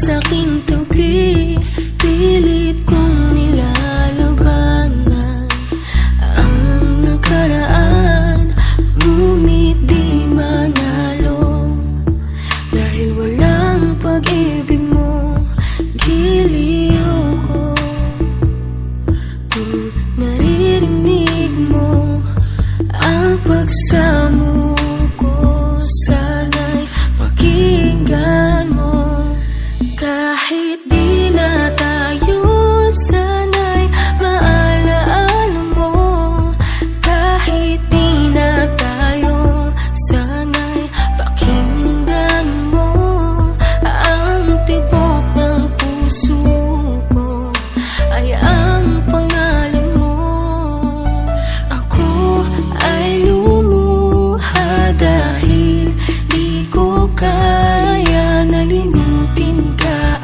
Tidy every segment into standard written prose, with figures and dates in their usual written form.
saking tabi, pilit kong nilalabanan ang nakaraan, ngunit di manalo. Dahil walang pag-ibig mo, giliw ko. Kung naririnig mo ang pagsamo ko, sana'y pakinggan mo. Kahit di na tayo, sana'y maalaala mo. Kahit di na tayo, sana'y pakinggan mo. Ang tibok ng puso ko ay ang pangalan mo. Ako ay lumuha dahil di ko kaya nalimutin ka.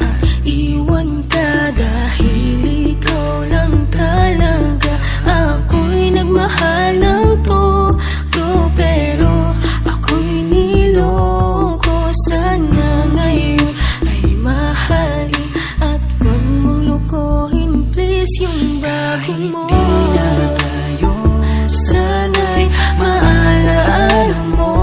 Iwan ka dahil ikaw lang talaga. Ako'y nagmahal ng todo, pero ako'y niloko. Sana ngayon ay mahalin at huwag mong lukohin, please, yung bago mo. Sana'y maalaala mo.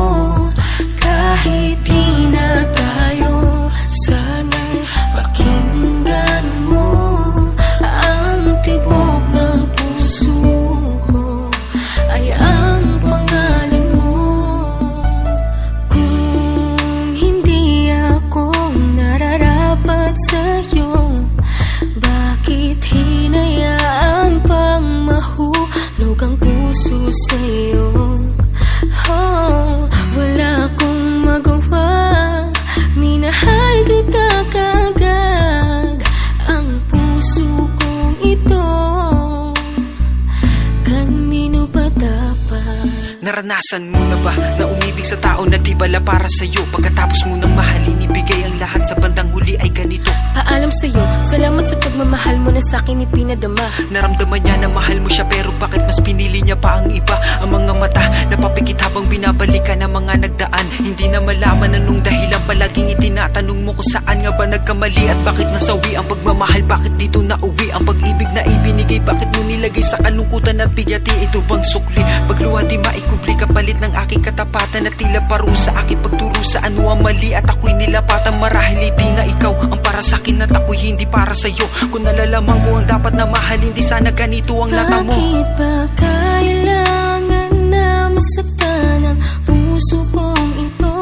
Kahit di na tayo, sana'y pakinggan mo. Ang tibok ng puso ko ay ang pangalan mo. Kung hindi ako nararapat sa'yo, bakit hinayaan pang mahulog ang puso sa'yo? Oh, wala akong magawa, minahal kita kagad. Ang puso kong ito, kanino ba dapat? Naranasan mo na ba na umibig sa tao na di bala para sa'yo? Pagkatapos mo nang mahalin, ibigay ang lahat, sa bandang huli ay ganito. Paalam sa'yo, salamat sa pagmamahal mo na sa'kin ipinadama. Naramdaman niya na mahal mo siya, pero bakit mas pinili niya pa ang iba? Ang mga mata napapikit habang binabalikan ang mga nagdaan. Hindi na malaman anong dahilan, palaging itinatanong mo kung saan nga ba nagkamali. At bakit nasawi ang pagmamahal, bakit dito nauwi ang pag-ibig na ibinigay? Bakit mo nilagay sa kalungkutan at bigati? Ito bang sukli? Pagluha di maikubli, kapalit ng aking katapatan at tila parusa, aking pagturo sa ano ang mali at ako'y nilapatan. Marahil hindi na ikaw ang para sa'kin at ako'y hindi para sa'yo. Kung nalalaman ko ang dapat na mahalin, di sana ganito ang lata mo. Bakit ba kailangan na masaktan ang puso kong ito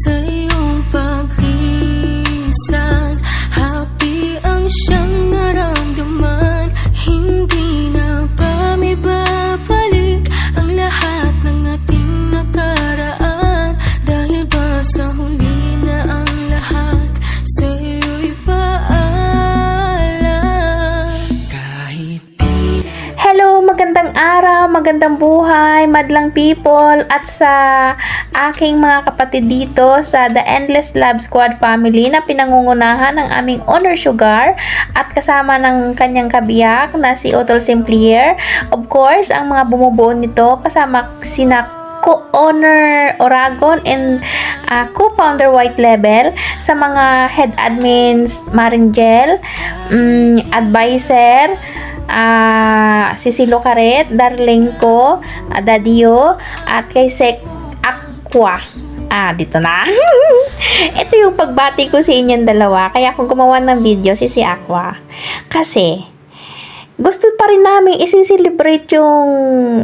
sa iyong paglisan? Happy ang siyang naramdaman, hindi na ba may babalik ang lahat ng ating nakaraan? Dahil ba sa huli na ang lahat sa iyo'y paalam? Kahit Hello, magandang araw, magandang buhay, madlang people, at sa aking mga kapatid dito sa The Endless Love Squad family na pinangungunahan ng aming Honor Sugar at kasama ng kanyang kabiyak na si Otol Simplier. Of course, ang mga bumubuo nito kasama sina Co-owner Oragon and co-founder White Label, sa mga head admins Maringel, advisor si Silo Karet, Darling ko, Dadio, at kay Sek Aqua. Dito na. Ito yung pagbati ko sa inyong dalawa. Kaya kung gumawa ng video si Aqua, kasi gusto pa rin namin isi-celebrate yung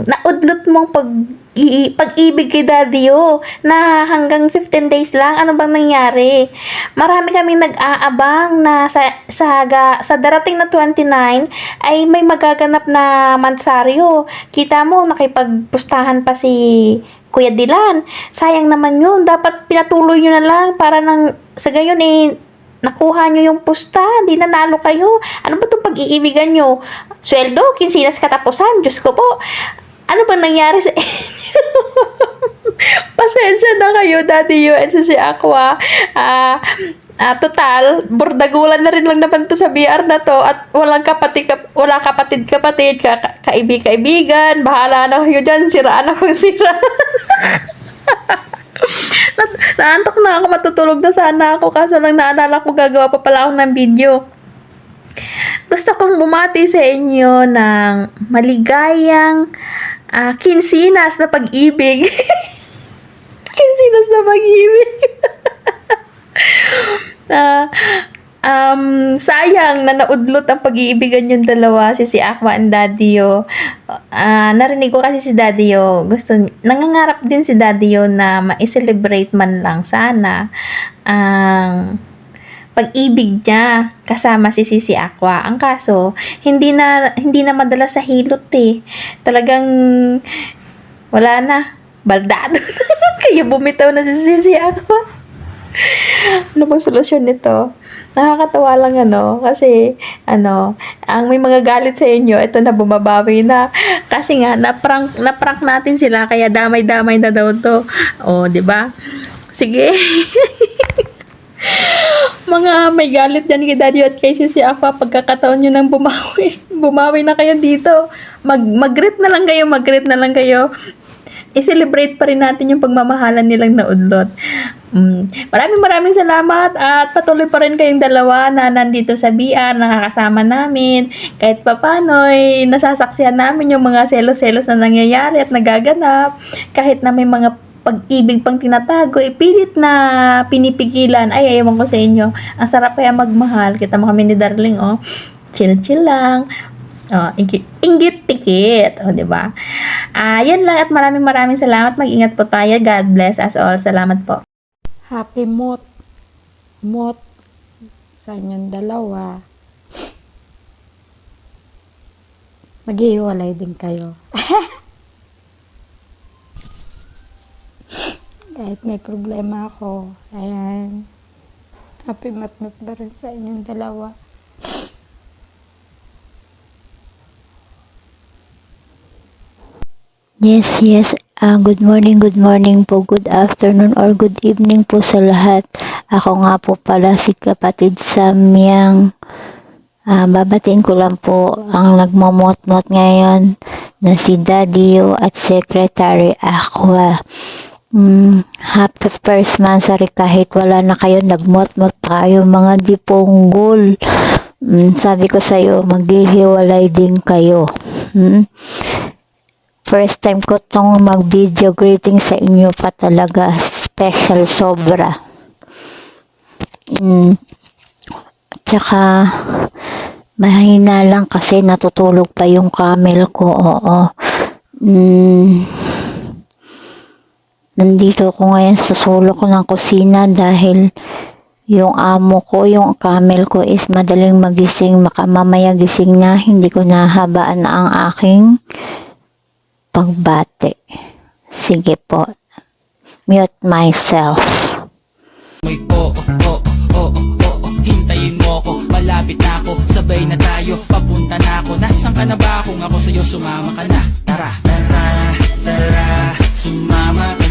naudlot mong pag-ibig kay Daddy-o na hanggang 15 days lang. Ano bang nangyari? Marami kaming nag-aabang na sa darating na 29 ay may magaganap na mansaryo. Kita mo, nakipagpustahan pa si Kuya Dilan. Sayang naman yun. Dapat pinatuloy nyo na lang para sa gayon nakuha nyo yung pusta, di nanalo kayo. Ano ba itong pag-iibigan nyo? Sweldo, kinsinas katapusan. Diyos ko po. Ano ba nangyari sa pasensya na kayo, Daddy Yu and si Aqua. Total, bordagulan na rin lang naman to sa BR na to at walang kapatid-kapatid, kaibigan, bahala na kayo dyan, siraan akong sira. Naantok na ako, matutulog na sana ako. Kaso lang naalala ko, gagawa pa pala ako ng video. Gusto kong bumati sa inyo ng maligayang kinsinas na pag-ibig. Kinsinas na pag-ibig. Sayang na naudlot ang pag-iibigan yung dalawa, si Aqua and Daddy Yo. Narinig ko kasi si Daddy Yo, nangangarap din si Daddy Yo na ma-celebrate man lang sana ang pag-ibig niya kasama si Sisi Aqua. Ang kaso, hindi na madala sa hilot eh. Talagang wala na. Baldado na. Kaya bumitaw na si Sisi Aqua. Ano bang solusyon nito? Nakakatawa lang kasi ang may mga galit sa inyo, ito na bumabawi na. Kasi nga, na-prank natin sila, kaya damay-damay na daw to. O, di ba? Sige. Mga may galit dyan kay Daddy at kay Sisi Aqua, pagkakataon nyo nang bumawi. Bumawi na kayo dito. Mag-greet na lang kayo. I-celebrate pa rin natin yung pagmamahalan nilang naudlot. Maraming salamat at patuloy pa rin kayong dalawa na nandito sa BR, nakakasama namin. Kahit papano'y nasasaksihan namin yung mga selos-selos na nangyayari at nagaganap. Kahit na may mga pag-ibig pang tinatago, pilit na pinipigilan. Ay, ewan ko sa inyo. Ang sarap kaya magmahal. Kita mo kami ni Darling, chill-chill lang. Inggit pikit. O, diba? Yan lang at maraming salamat. Mag-ingat po tayo. God bless us all. Salamat po. Happy Mot sa inyong dalawa. Maghihiwalay din kayo. Kahit may problema ako. Ayan. Happy Mot ba rin sa inyong dalawa. Yes. Good morning po, good afternoon or good evening po sa lahat. Ako nga po pala si Kapatid Samyang. Babatiin ko lang po ang nagmamot-mot ngayon na si Daddy Yo at Secretary Aqua. Happy first monthsary kahit wala na kayo, nagmot-mot tayo mga diponggol. Sabi ko sa'yo, maghihiwalay din kayo. First time ko tong mag-video greeting sa inyo pa talaga. Special sobra. Tsaka, mahina lang kasi natutulog pa yung camel ko. Oo. Nandito ko ngayon sa sulok ng kusina dahil yung amo ko, yung camel ko is madaling magising. Mamaya gising na, hindi ko nahabaan ang aking pagbati. Sige po. Mute myself. May hintayin mo ko, malapit na ako, sabay na tayo, papunta na ako. Nasaan ka na ba? Kung ako sa'yo, sumama ka na. Tara, sumama ka